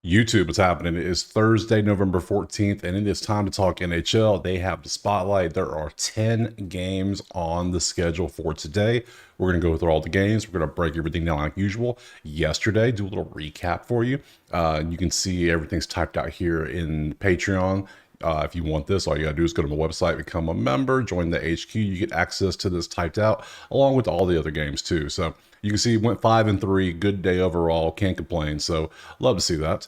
YouTube, what's happening? It is Thursday, November 14th, and it is time to talk NHL. They have the spotlight. There are 10 games on the schedule for today. We're going to go through all the games. We're going to break everything down like usual. Yesterday, do a little recap for you. You can see everything's typed out here in Patreon. If you want this, all you gotta do is go to my website, become a member, join the HQ. You get access to this typed out along with all the other games too. So you can see went 5-3, good day overall, can't complain. So love to see that.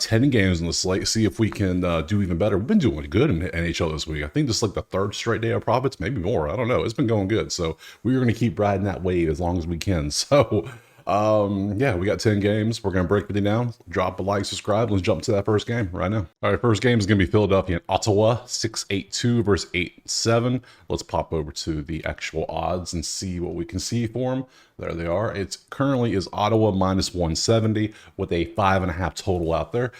10 games on the slate. See if we can do even better. We've been doing good in NHL this week. I think this is like the third straight day of profits, maybe more. I don't know. It's been going good. So we're going to keep riding that wave as long as we can. So yeah, we got 10 games. We're going to break everything down. Drop a like, subscribe. Let's jump to that first game right now. All right, first game is going to be Philadelphia and Ottawa, 6-8-2 versus 8-7. Let's pop over to the actual odds and see what we can see for them. There they are. It's currently is Ottawa minus 170 with a 5.5 total out there.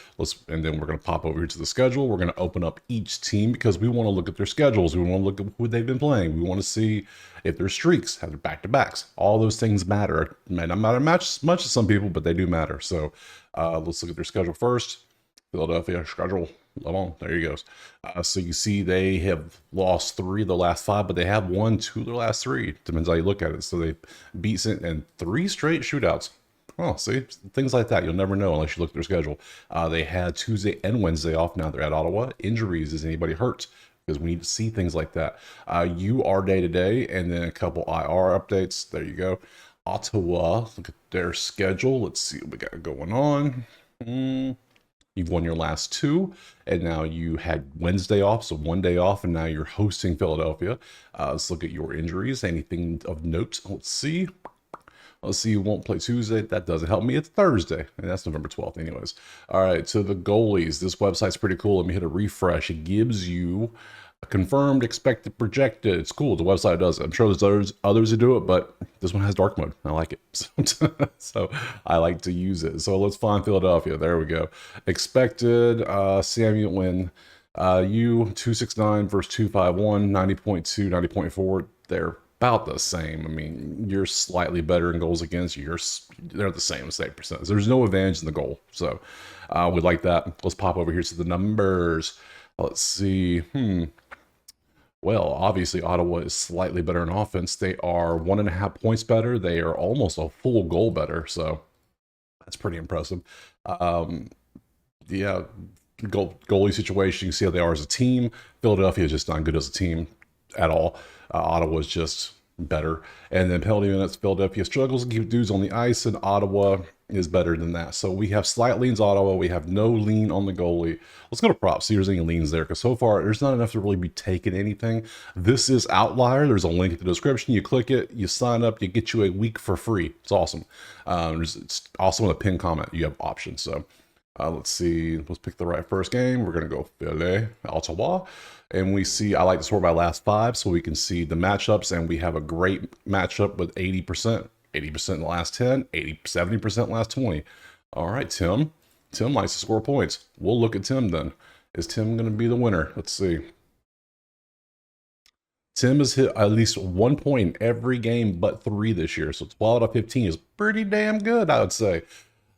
And then we're going to pop over here to the schedule. We're going to open up each team because we want to look at their schedules. We want to look at who they've been playing. We want to see if their streaks, have their back-to-backs. All those things matter. It may not matter much to some people, but they do matter. So let's look at their schedule first. Philadelphia schedule. Lamont, there he goes. So you see they have lost 3 of the last 5, but they have won 2 of their last 3. Depends how you look at it. So they beat it in 3 straight shootouts. Oh, see, things like that. You'll never know unless you look at their schedule. They had Tuesday and Wednesday off. Now they're at Ottawa. Injuries, is anybody hurt? Because we need to see things like that. UR day-to-day, and then a couple IR updates. There you go. Ottawa, look at their schedule. Let's see what we got going on. You've won your last 2, and now you had Wednesday off, so 1 day off, and now you're hosting Philadelphia. Let's look at your injuries. Anything of note? Let's see. Let's see, you won't play Tuesday. That doesn't help me. It's Thursday, and that's November 12th anyways. All right, so the goalies. This website's pretty cool. Let me hit a refresh. It gives you a confirmed, expected, projected. It's cool. The website does it. I'm sure there's others who do it, but this one has dark mode. I like it. So I like to use it. So let's find Philadelphia. There we go. Expected, Samuel win. You 269 versus 251, 90.2, 90.4. They're about the same. I mean, you're slightly better in goals against. They're the same percentage. There's no advantage in the goal. So we like that. Let's pop over here to the numbers. Let's see. Well, obviously Ottawa is slightly better in offense. They are 1.5 points better. They are almost a full goal better. So that's pretty impressive. Yeah, goalie situation. You see how they are as a team. Philadelphia is just not good as a team at all. Ottawa is just better. And then penalty minutes, Philadelphia struggles to keep dudes on the ice, and Ottawa is better than that. So we have slight leans Ottawa. We have no lean on the goalie. Let's go to props. See if there's any leans there, because so far there's not enough to really be taking anything. This is Outlier. There's a link in the description. You click it, you sign up, you get you a week for free. It's awesome. It's also in the pinned comment. You have options. So let's see. Let's pick the right first game. We're going to go Philly, Ottawa. And we see, I like to sort by last 5 so we can see the matchups. And we have a great matchup with 80%. 80% in the last 10, 70% last 20. All right, Tim. Tim likes to score points. We'll look at Tim then. Is Tim going to be the winner? Let's see. Tim has hit at least 1 point in every game but 3 this year. So 12 out of 15 is pretty damn good, I would say.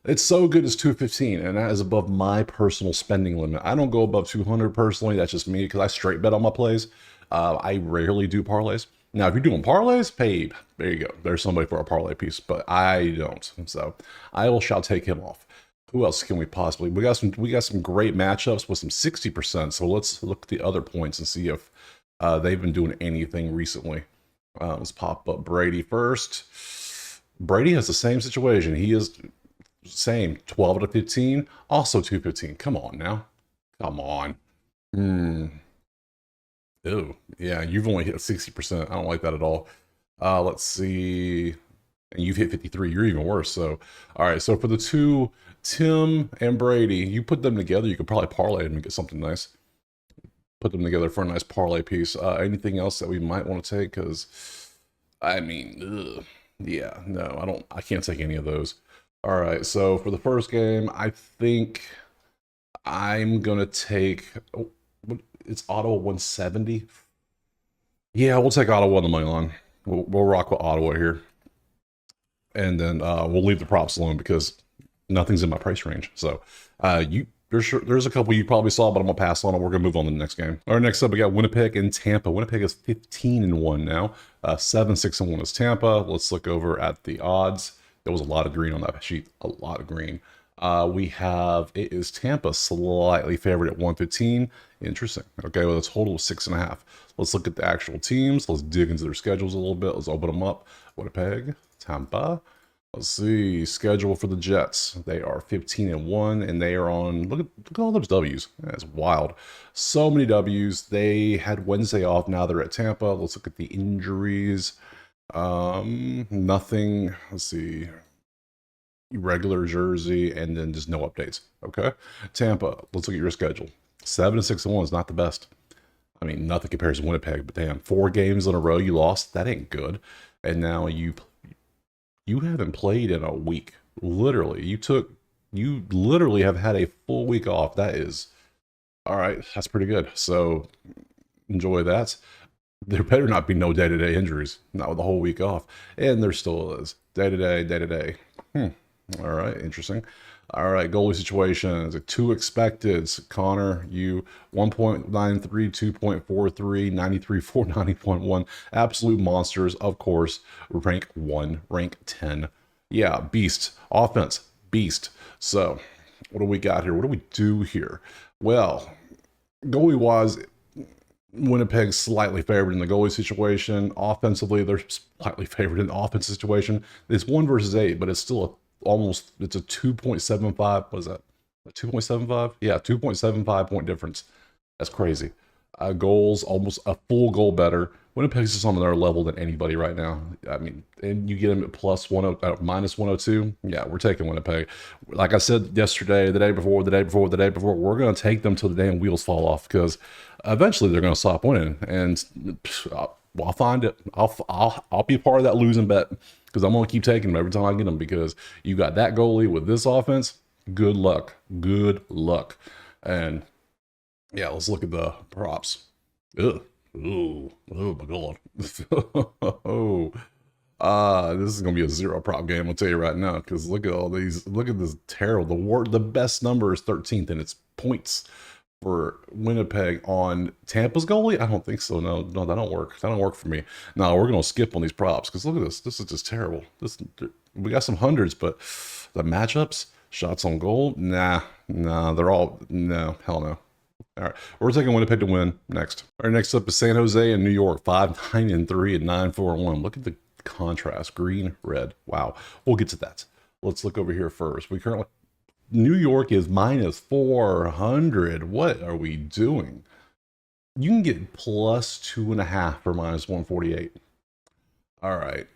It's so good as 215, and that is above my personal spending limit. I don't go above 200 personally. That's just me because I straight bet on my plays. I rarely do parlays. Now, if you're doing parlays, babe, there you go. There's somebody for a parlay piece, but I don't. So I shall take him off. Who else can we possibly? We got some great matchups with some 60%. So let's look at the other points and see if they've been doing anything recently. Let's pop up Brady first. Brady has the same situation. He is same 12 out of 15, also 215. Come on now. Come on. Ew. Yeah, you've only hit 60%. I don't like that at all. Let's see. And you've hit 53. You're even worse. So, all right. So for the 2, Tim and Brady, you put them together, you could probably parlay them and get something nice. Put them together for a nice parlay piece. Anything else that we might want to take? Because, I mean, ugh. Yeah, no, I can't take any of those. All right, so for the first game, I think I'm gonna take. It's Ottawa 170. Yeah, we'll take Ottawa on the money line. We'll rock with Ottawa here, and then we'll leave the props alone because nothing's in my price range. So there's a couple you probably saw, but I'm gonna pass on them. We're gonna move on to the next game. All right, next up we got Winnipeg and Tampa. Winnipeg is 15-1 now. 7-6-1 is Tampa. Let's look over at the odds. There was a lot of green on that sheet, a lot of green. We have, it is Tampa slightly favored at 115. Interesting. Okay, well, a total of 6.5. Let's look at the actual teams. Let's dig into their schedules a little bit. Let's open them up. Winnipeg, Tampa. Let's see, schedule for the Jets. They are 15-1, and they are on, look at all those W's. That's wild. So many W's. They had Wednesday off. Now they're at Tampa. Let's look at the injuries. Nothing. Let's see. Regular jersey, and then just no updates. Okay. Tampa, let's look at your schedule. 7-6-1 is not the best. I mean, nothing compares to Winnipeg, but damn, 4 games in a row you lost. That ain't good. And now you haven't played in a week. Literally, you literally have had a full week off. That is, all right, that's pretty good. So enjoy that. There better not be no day-to-day injuries, not with the whole week off. And there still is. Day-to-day. All right, interesting. All right, goalie situations. 2 expected. Connor, you 1.93, 2.43, 93.4, 90.1. Absolute monsters, of course. Rank 1, rank 10. Yeah, beast. Offense, beast. So, what do we got here? What do we do here? Well, goalie-wise, Winnipeg's slightly favored in the goalie situation. Offensively, they're slightly favored in the offensive situation. It's 1 versus 8, but it's still it's a 2.75. What is that? A 2.75? Yeah, 2.75 point difference. That's crazy. Goals, almost a full goal better. Winnipeg's just on another level than anybody right now. I mean, and you get them at minus 102. Yeah, we're taking Winnipeg. Like I said yesterday, the day before, we're going to take them till the damn wheels fall off, because eventually they're going to stop winning. And I'll find it. I'll be part of that losing bet, because I'm going to keep taking them every time I get them, because you got that goalie with this offense. Good luck. And yeah, let's look at the props. Ugh. Oh my God. This is going to be a 0 prop game, I'll tell you right now, because look at all these. Look at this terrible. The best number is 13th, and it's points for Winnipeg on Tampa's goalie. I don't think so. No, that don't work. That don't work for me. No, we're going to skip on these props, because look at this. This is just terrible. We got some hundreds, but the matchups, shots on goal, nah, they're all, no, hell no. All right, we're taking Winnipeg to win next. All right, next up is San Jose and New York, 5-9-3 and 9-4-1. Look at the contrast, green, red. Wow, we'll get to that. Let's look over here first. New York is minus 400. What are we doing? You can get plus 2.5 for minus 148. All right.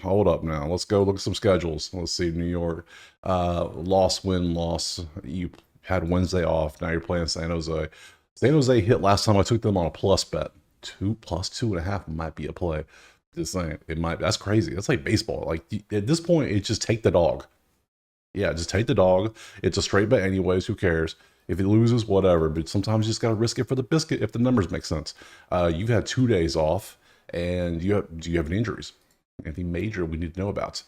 Hold up now. Let's go look at some schedules. Let's see. New York, loss, win, loss. You had Wednesday off. Now you're playing San Jose. San Jose hit last time I took them on a plus bet. Plus 2.5 might be a play. Just saying, it might. That's crazy. That's like baseball. Like at this point, it's just take the dog. Yeah, just take the dog. It's a straight bet anyways. Who cares? If it loses, whatever. But sometimes you just got to risk it for the biscuit if the numbers make sense. You've had 2 days off, and do you have any injuries? Anything major we need to know about?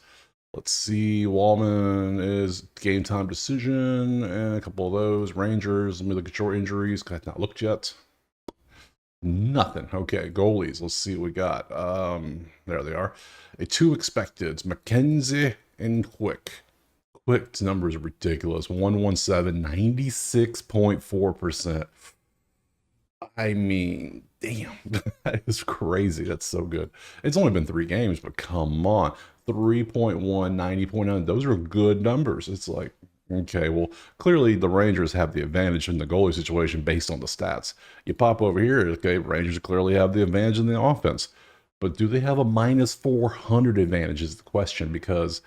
Let's see. Wallman is game time decision, and a couple of those. Rangers, let me look at your injuries, because I've not looked yet. Nothing. Okay, goalies. Let's see what we got. There they are. 2 expected. McKenzie and Quick. Quick's number is ridiculous. 117, 96.4%. I mean, damn, that is crazy. That's so good. It's only been 3 games, but come on. 3.1, 90.9. Those are good numbers. It's like, okay, well, clearly the Rangers have the advantage in the goalie situation based on the stats. You pop over here, okay, Rangers clearly have the advantage in the offense. But do they have a minus 400 advantage is the question, because,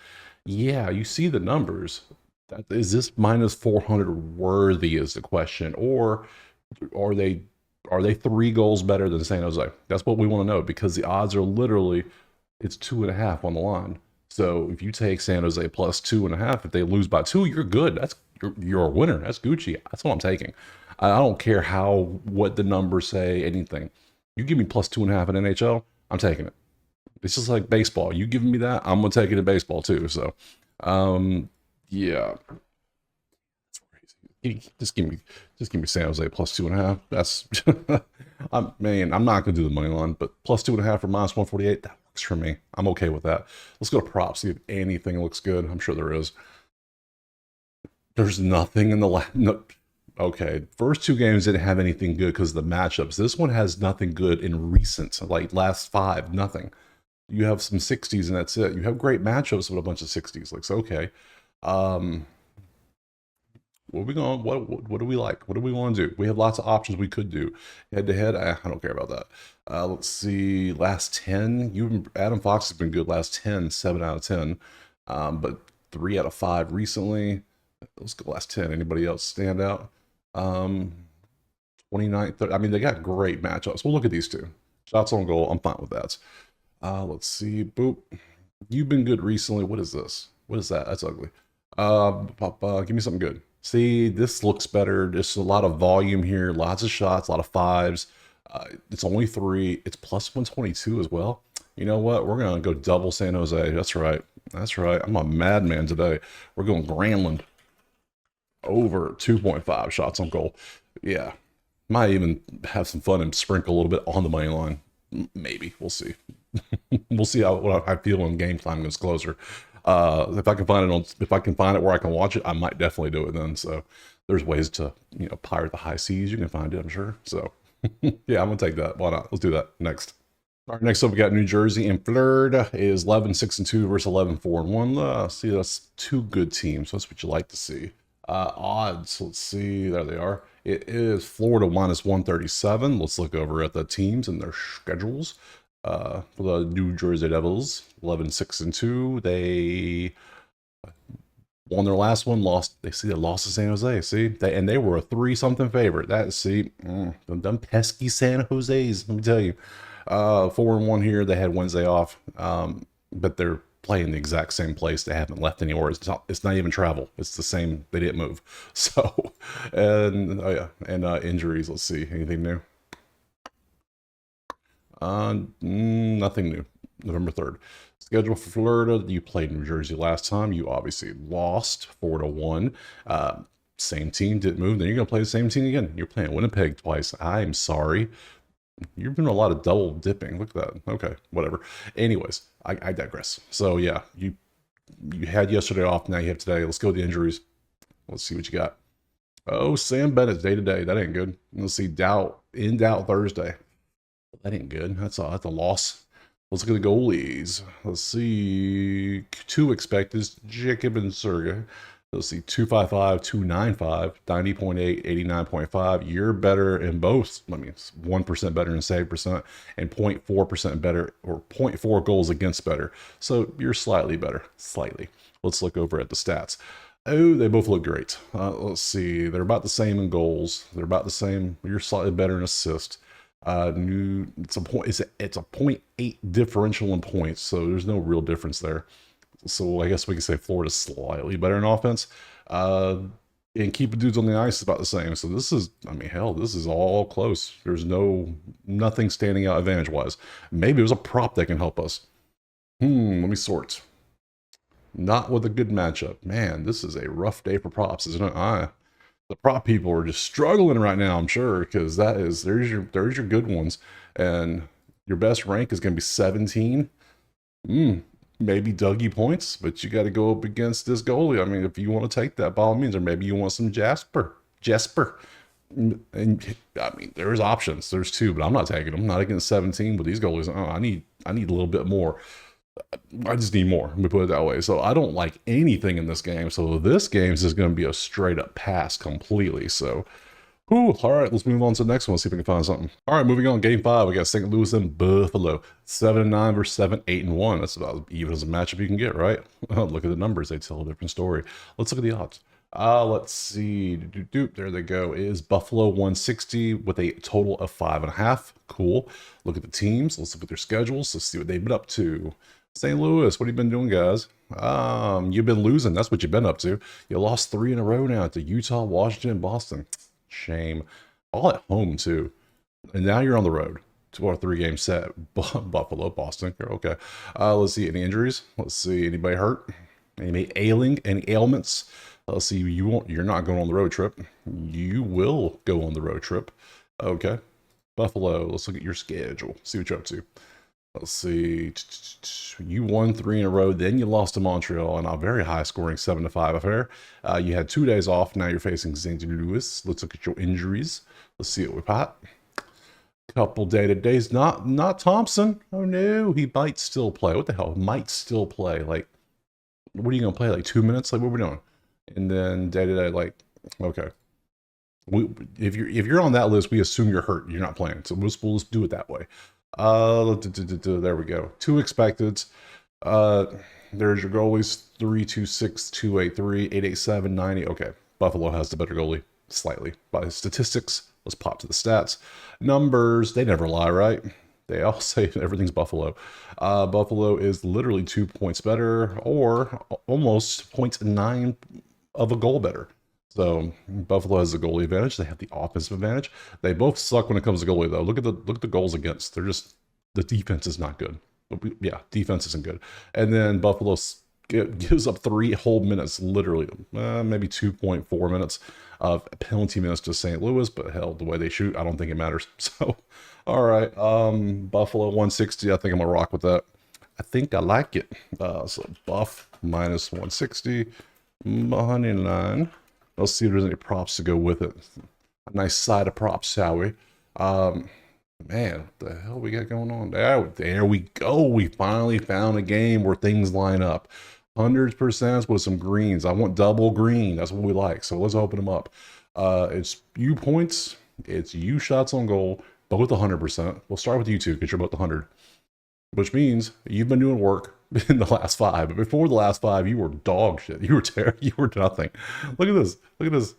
yeah, you see the numbers. Is this minus 400 worthy is the question, or are they 3 goals better than San Jose? That's what we want to know, because the odds are literally, it's 2.5 on the line. So if you take San Jose plus 2.5, if they lose by 2, you're good. You're a winner. That's Gucci. That's what I'm taking. I don't care what the numbers say, anything. You give me plus 2.5 in NHL, I'm taking it. It's just like baseball. You giving me that, I'm gonna take it in baseball too. So, Yeah. Just give me San Jose plus 2.5. That's I'm not gonna do the money line, but plus 2.5 for minus 148, that works for me. I'm okay with that. Let's go to props, see if anything looks good. I'm sure there is. There's nothing in the last. No, okay, first two games didn't have anything good because of the matchups. This one has nothing good in recent, like last five, nothing. You have some 60s and that's it. You have great matchups with a bunch of 60s. Like, so, okay. Um, what are we going? What do we like? What do we want to do? We have lots of options we could do. Head to head, I don't care about that. Let's see. Last 10. Adam Fox has been good last 10, 7 out of 10. But 3 out of 5 recently. Let's go last 10. Anybody else stand out? 29, 30. I mean, they got great matchups. We'll look at these two. Shots on goal. I'm fine with that. Let's see. Boop. You've been good recently. What is this? What is that? That's ugly. Give me something good. See, this looks better. Just a lot of volume here. Lots of shots. A lot of fives. It's only 3. It's plus 122 as well. You know what? We're going to go double San Jose. That's right. That's right. I'm a madman today. We're going Granlund. Over 2.5 shots on goal. Yeah. Might even have some fun and sprinkle a little bit on the money line. Maybe. We'll see. We'll see what I feel when game time gets closer. If I can find it where I can watch it, I might definitely do it then. So there's ways to, pirate the high seas. You can find it, I'm sure. So yeah, I'm gonna take that. Why not? Let's do that next. All right, next up we got New Jersey and Florida is 11-6-2 versus 11-4-1. See, that's two good teams. That's what you like to see. Odds, let's see, there they are. It is Florida minus 137. Let's look over at the teams and their schedules. For the New Jersey Devils, 11-6-2. They won their last one, lost. They lost to San Jose. See, they were a 3-something favorite. Them pesky San Jose's. Let me tell you, 4-1 here. They had Wednesday off, but they're playing the exact same place. They haven't left anywhere. It's not even travel. It's the same. They didn't move. So, and oh yeah, and injuries. Let's see, anything new? Nothing new. November 3rd. Schedule for Florida. You played New Jersey last time. You obviously lost 4-1. Same team didn't move. Then you're gonna play the same team again. You're playing Winnipeg twice. I'm sorry. You're doing a lot of double dipping. Look at that. Okay, whatever. Anyways, I digress. So yeah, you had yesterday off. Now you have today. Let's go to the injuries. Let's see what you got. Oh, Sam Bennett's day to day. That ain't good. Let's see. Doubt Thursday. That ain't good. That's a loss. Let's look at the goalies. Let's see. 2 expected. Jacob and Sergey. Let's see. 255, 295, 90.8, 89.5. You're better in both. I mean, it's 1% better in save percent and 0.4% better, or 0.4 goals against better. So you're slightly better. Slightly. Let's look over at the stats. Oh, they both look great. Let's see. They're about the same in goals. They're about the same. You're slightly better in assists. It's a 0.8 differential in points, so there's no real difference there. So I guess we can say Florida's slightly better in offense. And keeping dudes on the ice is about the same. So this is, I mean, hell, this is all close. There's nothing standing out advantage wise. Maybe it was a prop that can help us. Let me sort. Not with a good matchup. Man, this is a rough day for props, isn't it? The prop people are just struggling right now, I'm sure, because there's your good ones, and your best rank is going to be 17. Maybe Dougie points, but you got to go up against this goalie. I mean, if you want to take that, by all means, or maybe you want some Jesper. And I mean, there's options. There's 2, but I'm not taking them. Not against 17 with these goalies. I need a little bit more. I just need more. Let me put it that way. So I don't like anything in this game. So this game is just going to be a straight up pass completely. So, all right, let's move on to the next one. See if we can find something. All right, moving on. Game 5. We got St. Louis and Buffalo. 7-9 versus 7-8-1. That's about as even as a matchup you can get, right? Look at the numbers. They tell a different story. Let's look at the odds. Let's see. There they go. It is Buffalo 160 with a total of 5.5. Cool. Look at the teams. Let's look at their schedules. Let's see what they've been up to. St. Louis, what have you been doing, guys? You've been losing. That's what you've been up to. You lost 3 in a row now to Utah, Washington, Boston. Shame. All at home, too. And now you're on the road. 2 or 3 game set. Buffalo, Boston. Okay. Let's see. Any injuries? Let's see. Anybody hurt? Any any ailments? Let's see, you're not going on the road trip. You will go on the road trip. Okay. Buffalo, let's look at your schedule. See what you're up to. Let's see. You won 3 in a row, then you lost to Montreal in a very high scoring 7-5 affair. You had 2 days off. Now you're facing St. Louis. Let's look at your injuries. Let's see what we got. Couple day-to-days. Not Thompson. Oh no, he might still play. What the hell? Might still play. Like, what are you gonna play? Like 2 minutes? Like, what are we doing? And then day-to-day, like, okay. If you're on that list, we assume you're hurt. You're not playing. So we'll just do it that way. There we go. 2 expected. There's your goalies: 326, 283, 887, 90. Okay, Buffalo has the better goalie slightly by statistics. Let's pop to the stats. Numbers, they never lie, right? They all say everything's Buffalo. Buffalo is literally 2 points better, or almost 0.9 of a goal better. So Buffalo has the goalie advantage. They have the offensive advantage. They both suck when it comes to goalie, though. Look at the goals against. They're just, the defense is not good. Yeah, defense isn't good. And then Buffalo gives up 3 whole minutes, literally, maybe 2.4 minutes of penalty minutes to St. Louis. But hell, the way they shoot, I don't think it matters. So, all right, Buffalo 160. I think I'm gonna rock with that. I think I like it. So Buff minus 160, 109. Let's see if there's any props to go with it. A nice side of props, shall we? Man, what the hell we got going on? There we go. We finally found a game where things line up. 100% with some greens. I want double green. That's what we like. So let's open them up. It's you points. It's you shots on goal. Both 100%. We'll start with you two because you're both 100. Which means you've been doing work in the last 5. But before the last 5, you were dog shit. You were terrible. You were nothing. Look at this. Look at this.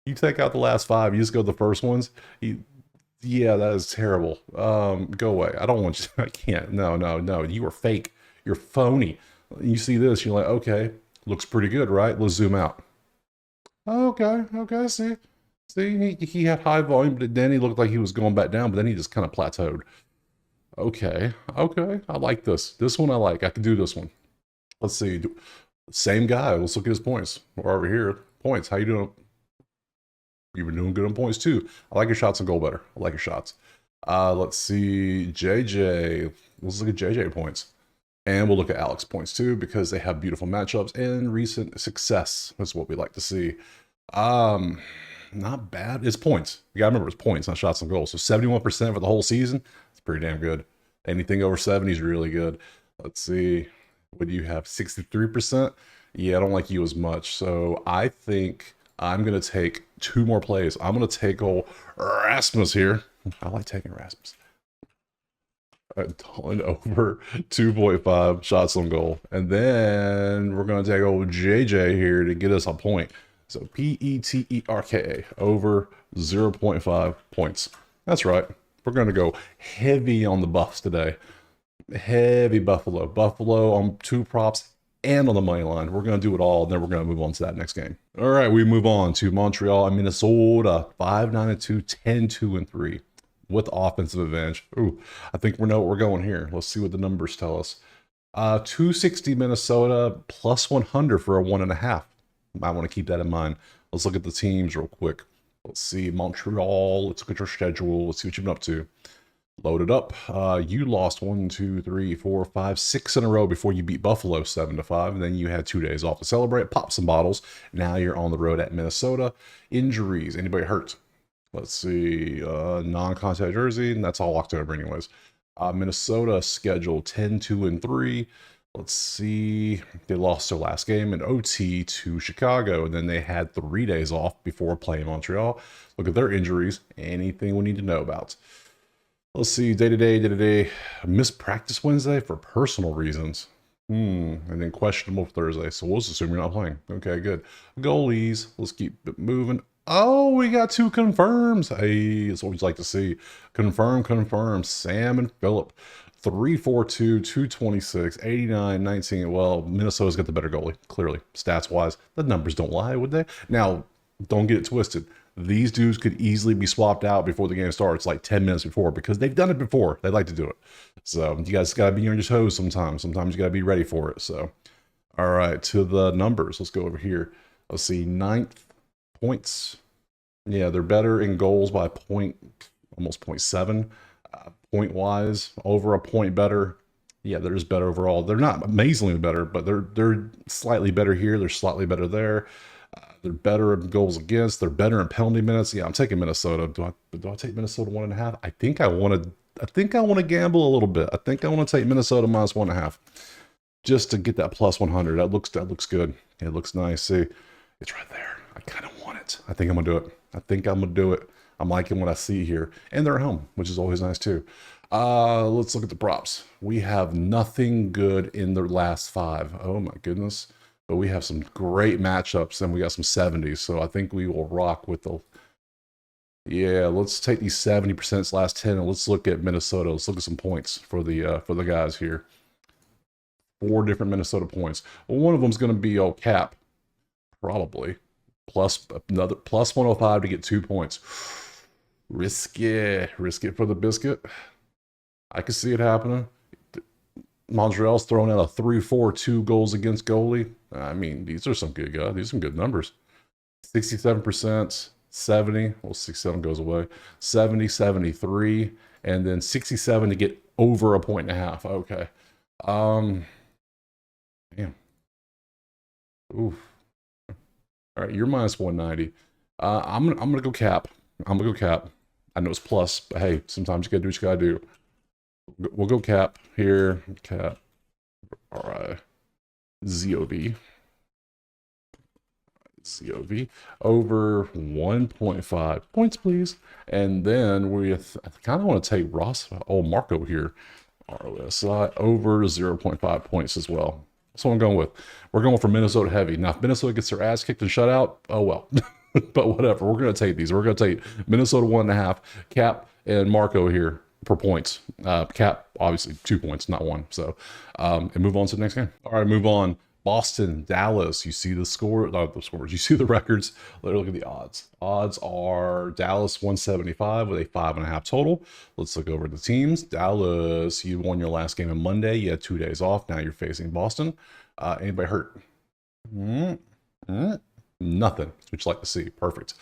You take out the last 5. You just go to the first ones. Yeah, that is terrible. Go away. I don't want you. I can't. No. You are fake. You're phony. You see this. You're like, okay, looks pretty good, right? Let's zoom out. Okay. See, he had high volume, but then he looked like he was going back down, but then he just kind of plateaued. Okay. I like this. This one I like. I can do this one. Let's see. Same guy. Let's look at his points. We're over here. Points. How you doing? You've been doing good on points too. I like your shots on goal better. I like your shots. Let's see. JJ. Let's look at JJ points. And we'll look at Alex points too, because they have beautiful matchups and recent success. That's what we like to see. Not bad. It's points. You gotta remember, it's points, not shots on goal. So 71% for the whole season. It's pretty damn good. Anything over 70 is really good. Let's see. What do you have? 63%? Yeah, I don't like you as much. So I think I'm gonna take 2 more plays. I'm gonna take old Rasmus here. I like taking Rasmus. Over 2.5 shots on goal. And then we're going to take old JJ here to get us a point. So Peterka over 0.5 points. That's right. We're going to go heavy on the buffs today. Heavy Buffalo. Buffalo on 2 props and on the money line. We're going to do it all, and then we're going to move on to that next game. All right, we move on to Montreal and Minnesota. 5-9-2, 10-2-3. With offensive advantage. Ooh, I think we know what we're going here. Let's see what the numbers tell us. 260 Minnesota plus 100 for a 1.5. Might want to keep that in mind. Let's look at the teams real quick. Let's see Montreal. Let's look at your schedule. Let's see what you've been up to. Load it up. You lost 1, 2, 3, 4, 5, 6 in a row before you beat Buffalo 7-5. And then you had 2 days off to celebrate. Pop some bottles. Now you're on the road at Minnesota. Injuries. Anybody hurt? Let's see, non-contact jersey, and that's all October anyways. Minnesota scheduled 10-2-3. Let's see, they lost their last game in OT to Chicago, and then they had 3 days off before playing Montreal. Look at their injuries, anything we need to know about. Let's see, day-to-day, missed practice Wednesday for personal reasons. And then questionable Thursday, so we'll just assume you're not playing. Okay, good. Goalies, let's keep it moving. Oh, we got 2 confirms. Hey, that's what we'd like to see. Confirm. Sam and Phillip. 342, 226, 89, 19. Well, Minnesota's got the better goalie, clearly. Stats-wise, the numbers don't lie, would they? Now, don't get it twisted. These dudes could easily be swapped out before the game starts, like 10 minutes before, because they've done it before. They like to do it. So you guys got to be on your toes sometimes. Sometimes you got to be ready for it. So All right, to the numbers. Let's go over here. Let's see, ninth points. Yeah, they're better in goals by almost 0.7. Point wise, over a point better. Yeah, they're just better overall. They're not amazingly better, but they're slightly better here. They're slightly better there. They're better in goals against. They're better in penalty minutes. Yeah, I'm taking Minnesota. Do I take Minnesota 1.5? I think I want to. I think I want to gamble a little bit. I think I want to take Minnesota minus 1.5, just to get that plus 100. That looks good. It looks nice. See, it's right there. I kind of want it. I think I'm gonna do it. I think I'm gonna do it. I'm liking what I see here, and they're at home, which is always nice too. Let's look at the props. We have nothing good in the last 5. Oh my goodness. But we have some great matchups, and we got some 70s. So I think we will rock with the... Yeah, let's take these 70% last 10, and let's look at Minnesota. Let's look at some points for the guys here. 4 different Minnesota points. Well, one of them is going to be cap, probably. Plus another plus 105 to get 2 points. Risk it for the biscuit. I can see it happening. Montreal's throwing out a 3-4-2 goals against goalie. I mean, these are some good guys. These are some good numbers. 67%, 70. Well, 67 goes away. 70, 73, and then 67 to get over a 1.5. Okay. Damn. Oof. All right, you're minus 190. I'm gonna go cap. I know it's plus, but hey, sometimes you gotta do what you gotta do. We'll go cap here. Cap. All right. ZOV over 1.5 points, please. And then I kind of want to take Marco here. ROSI over 0.5 points as well. That's what I'm going with. We're going for Minnesota heavy. Now, if Minnesota gets their ass kicked and shut out, oh well. But whatever. We're going to take these. We're going to take Minnesota 1.5, cap, and Marco here per points. Cap, obviously 2 points, not 1. So, and move on to the next game. All right, move on. Boston, Dallas. You see the scores. You see the records. Look at the odds. Odds are Dallas 175 with a 5.5 total. Let's look over the teams. Dallas, you won your last game on Monday. You had 2 days off. Now you're facing Boston. Anybody hurt? Nothing, which you like to see. Perfect.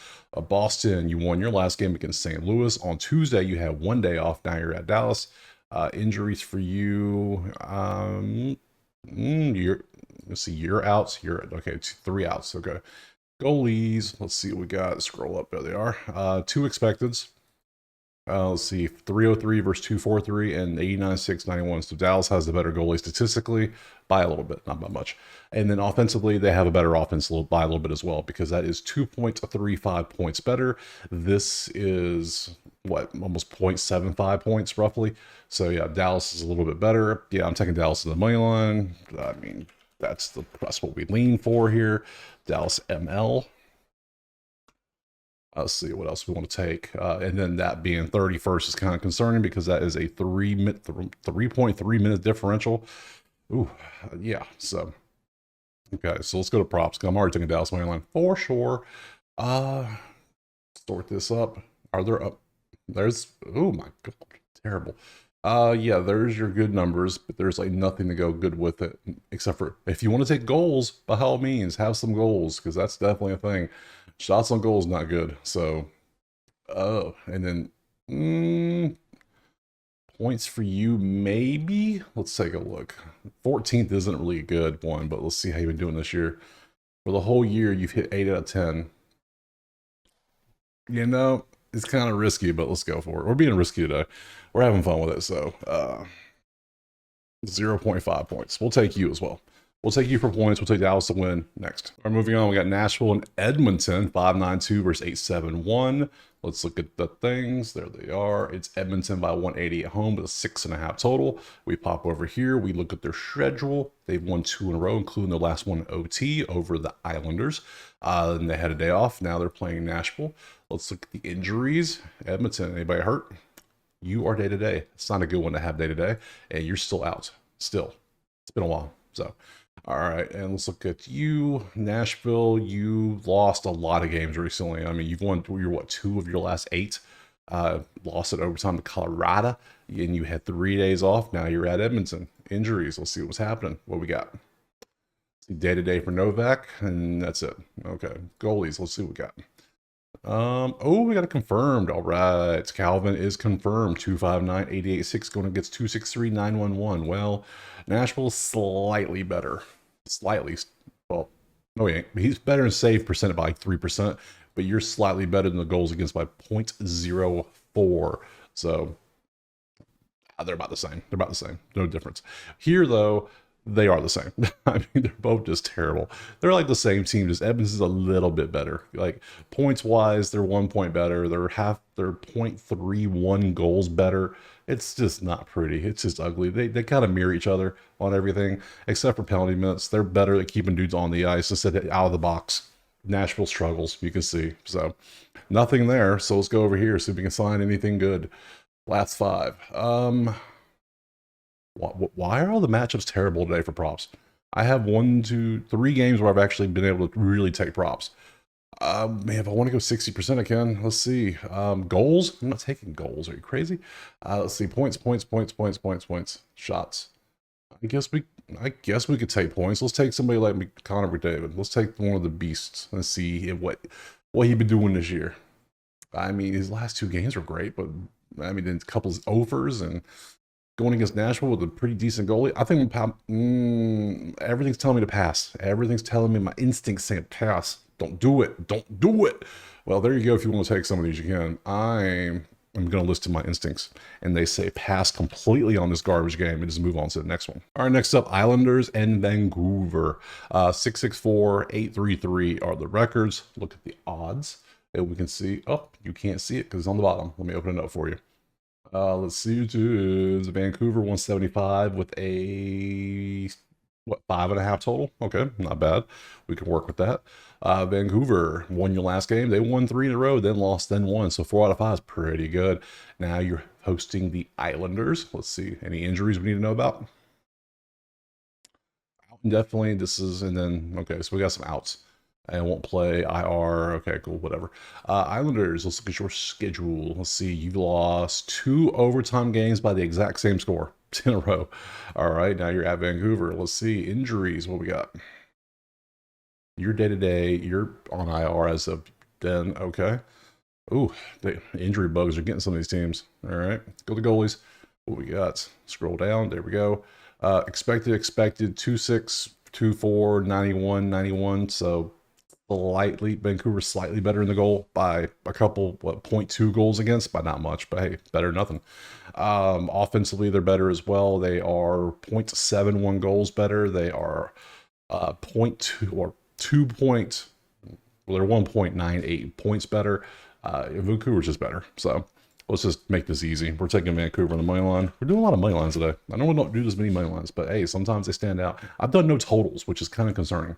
Boston, you won your last game against St. Louis. On Tuesday, you had 1 day off. Now you're at Dallas. Injuries for you. Let's see, you're out. Okay, 3 outs. Okay. Goalies. Let's see what we got. Scroll up. There they are. 2 expecteds. Let's see, 303 versus 243 and 89-6-91. So Dallas has the better goalie statistically by a little bit, not by much. And then offensively, they have a better offense by a little bit as well, because that is 2.35 points better. This is what, almost 0.75 points roughly. So yeah, Dallas is a little bit better. Yeah, I'm taking Dallas to the money line. I mean, that's what we lean for here. Dallas ML. Let's see what else we want to take. And then that being 31st is kind of concerning, because that is a 3.3 minute differential. Ooh, yeah. So, okay, so let's go to props. I'm already taking Dallas money line for sure. Sort this up. Are there up? There's, oh my God, terrible. Yeah, there's your good numbers, but there's like nothing to go good with it, except for if you want to take goals, by all means, have some goals, because that's definitely a thing. Shots on goal is not good. So, oh, and then points for you, maybe. Let's take a look. 14th isn't really a good one, but let's see how you've been doing this year. For the whole year, you've hit 8 out of 10. You know, it's kind of risky, but let's go for it. We're being risky today. We're having fun with it. So, 0.5 points. We'll take you as well. We'll take you for points. We'll take Dallas to win next. All right, moving on. We got Nashville and Edmonton, 592 versus 871. Let's look at the things. There they are. It's Edmonton by 180 at home with a 6.5 total. We pop over here. We look at their schedule. They've won 2 in a row, including their last one OT over the Islanders. And they had a day off. Now they're playing Nashville. Let's look at the injuries. Edmonton, anybody hurt? You are day to day. It's not a good one to have day to day, and you're still out. Still, it's been a while. So, all right, and let's look at you, Nashville. You lost a lot of games recently. I mean, you've won, you're what, 2 of your last 8. Lost it overtime to Colorado, and you had 3 days off. Now you're at Edmonton. Injuries. Let's see what's happening. What we got? Day-to-day for Novak, and that's it. Okay, goalies, let's see what we got. Oh, we got it confirmed. All right, Calvin is confirmed. 259-88-6 going against 263-911. Well, Nashville's slightly better. Slightly. Well, no, he ain't. He's better in save percent by like 3%, but you're slightly better than the goals against by 0.04. So they're about the same. They're about the same. No difference. Here, though, they are the same. I mean, they're both just terrible. They're like the same team. Just Edmonton is a little bit better. Like points wise, they're 1 point better. They're 0.31 goals better. It's just not pretty. It's just ugly. They kind of mirror each other on everything except for penalty minutes. They're better at keeping dudes on the ice instead of out of the box. Nashville struggles, you can see. So nothing there. So let's go over here, see if we can find anything good. Last 5. Why are all the matchups terrible today for props? I have 1, 2, 3 games where I've actually been able to really take props. Man, if I want to go 60%, I can. Let's see. Goals? I'm not taking goals. Are you crazy? Let's see. Points. Shots. I guess we could take points. Let's take somebody like Connor McDavid. Let's take one of the beasts and see what he's been doing this year. I mean, his last 2 games were great, but I mean, a couple of overs and going against Nashville with a pretty decent goalie. I think everything's telling me to pass. Everything's telling me, my instincts saying pass. Don't do it. Don't do it. Well, there you go. If you want to take some of these, you can. I'm going to listen to my instincts, and they say pass completely on this garbage game and just move on to the next one. All right, next up, Islanders and Vancouver. 664-833 are the records. Look at the odds. And we can see, oh, you can't see it because it's on the bottom. Let me open it up for you. Let's see, it is Vancouver 175 with a, 5.5 total? Okay, not bad. We can work with that. Vancouver won your last game. They won 3 in a row, then lost, then won. So 4 out of 5 is pretty good. Now you're hosting the Islanders. Let's see, any injuries we need to know about? Definitely, this is, and then, okay, so we got some outs. I won't play IR. Okay, cool, whatever. Islanders, let's look at your schedule. Let's see, you've lost 2 overtime games by the exact same score in a row. All right, now you're at Vancouver. Let's see, injuries, what we got? You're day-to-day, you're on IR as of then, okay. Ooh, the injury bugs are getting some of these teams. All right, go to goalies. What we got? Scroll down, there we go. Expected, 2-6, 2-4, 91, 91, so slightly, Vancouver slightly better in the goal by a couple, 0.2 goals against, by not much, but hey, better than nothing. Offensively, they're better as well. They are 0.71 goals better. They are 0.2 or 2 point, well, they're 1.98 points better. Vancouver's just better. So let's just make this easy. We're taking Vancouver on the money line. We're doing a lot of money lines today. I know we don't do as many money lines, but hey, sometimes they stand out. I've done no totals, which is kind of concerning.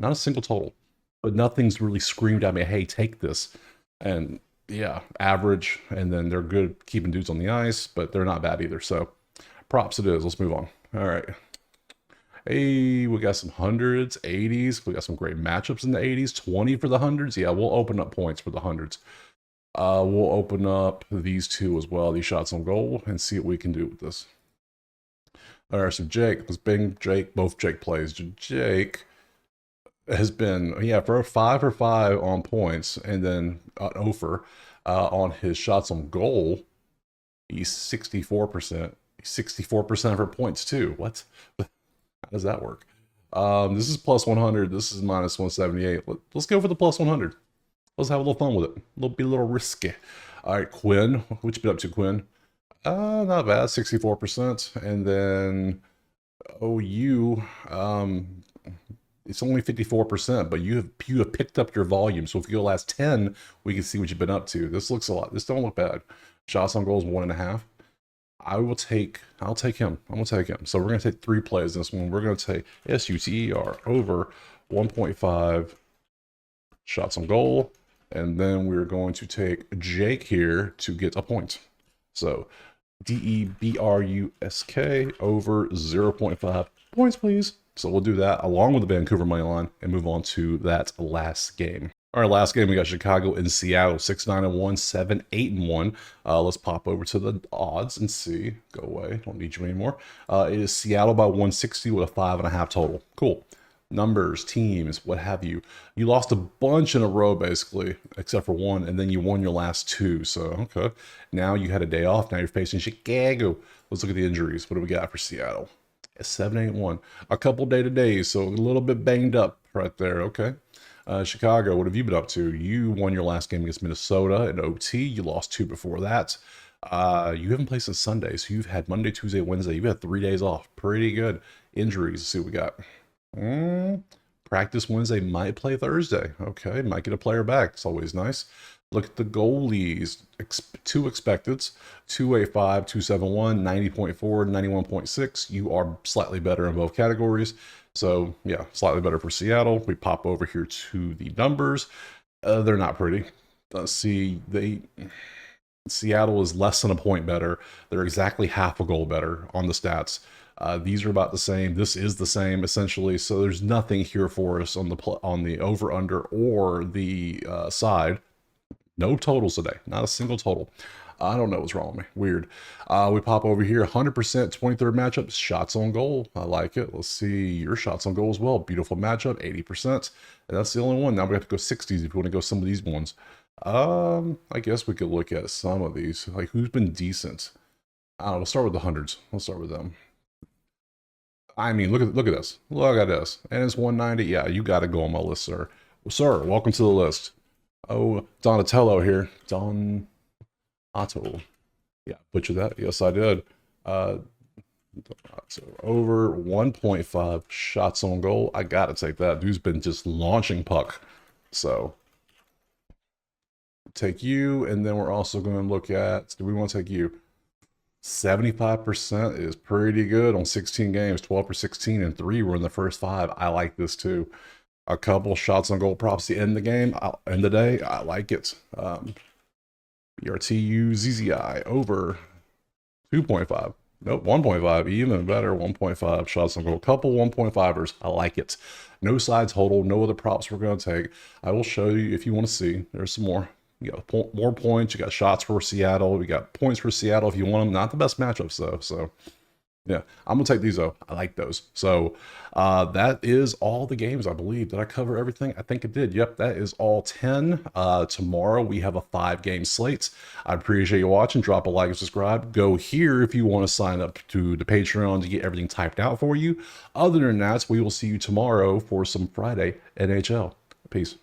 Not a single total. But nothing's really screamed at me, hey, take this. And yeah, average. And then they're good keeping dudes on the ice, but they're not bad either. So props it is. Let's move on. All right. Hey, we got some hundreds, 80s. We got some great matchups in the 80s. 20 for the hundreds. Yeah, we'll open up points for the hundreds. We'll open up these 2 as well, these shots on goal, and see what we can do with this. All right, so Jake, let's bring Jake. Both Jake plays. Jake has been, yeah, for 5 for 5 on points, and then an over on his shots on goal. He's 64%. 64% for points too. What? How does that work? This is plus 100. This is minus 178. Let's go for the plus 100. Let's have a little fun with it. Be a little risky. All right, Quinn. What you been up to, Quinn? Not bad. 64%. And then OU. It's only 54%, but you have picked up your volume. So if you go last 10, we can see what you've been up to. This looks a lot. This don't look bad. Shots on goals 1.5. I'll take him. I'm gonna take him. So we're gonna take 3 plays in this one. We're gonna take SUTER over 1.5 shots on goal, and then we're going to take Jake here to get a point. So DEBRUSK over 0.5 points, please. So we'll do that along with the Vancouver money line and move on to that last game. All right, last game, we got Chicago and Seattle, 6-9-1, 7-8-1. Let's pop over to the odds and see. Go away, don't need you anymore. It is Seattle by 160 with a 5.5 total. Cool. numbers, teams, what have you. You lost a bunch in a row, basically, except for one, and then you won your last two. So, okay. Now you had a day off. Now you're facing Chicago. Let's look at the injuries. What do we got for Seattle? 7-8-1. A couple day-to-days, so a little bit banged up right there. Okay. Chicago, what have you been up to? You won your last game against Minnesota in OT. You lost two before that. You haven't played since Sunday, so you've had Monday, Tuesday, Wednesday. You've had 3 days off. Pretty good. Injuries. Let's see what we got. Practice Wednesday, might play Thursday. Okay, might get a player back. It's always nice. Look at the goalies. Two expecteds, 285, 271, 90.4, 91.6. You are slightly better in both categories. So yeah, slightly better for Seattle. We pop over here to the numbers. They're not pretty. Seattle is less than a point better. They're exactly half a goal better on the stats. These are about the same. This is the same essentially. So there's nothing here for us on the over under or the side. No totals today. Not a single total. I don't know what's wrong with me. Weird. We pop over here. 100% 23rd matchup. Shots on goal. I like it. Let's see your shots on goal as well. Beautiful matchup. 80%. And that's the only one. Now we have to go 60s if you want to go some of these ones. I guess we could look at some of these. Like who's been decent. I don't know. We'll start with the hundreds. Let's start with them. I mean, look at this. Look at this. And it's 190. Yeah, you got to go on my list, sir. Well, sir, welcome to the list. Oh, Donatello here. Don Otto. Yeah, butchered that. Yes, I did. So over 1.5 shots on goal. I got to take that. Dude's been just launching puck. So take you, and then we're also going to look at, do we want to take you? 75% is pretty good on 16 games, 12 for 16, and 3 were in the first 5. I like this too. A couple shots on goal props to end the game, end the day. I like it. BRTU ZZI over 2.5. Nope, 1.5, even better, 1.5 shots on goal. Couple 1.5ers, I like it. No side total, no other props we're going to take. I will show you if you want to see. There's some more. You got more points. You got shots for Seattle. We got points for Seattle if you want them. Not the best matchups though. So yeah, I'm gonna take these though. I like those. So that is all the games, I believe. Did I cover everything? I think it did. Yep, that is all 10. Tomorrow we have a 5-game slate. I appreciate you watching. Drop a like and subscribe. Go here if you want to sign up to the Patreon to get everything typed out for you. Other than that, we will see you tomorrow for some Friday NHL. Peace.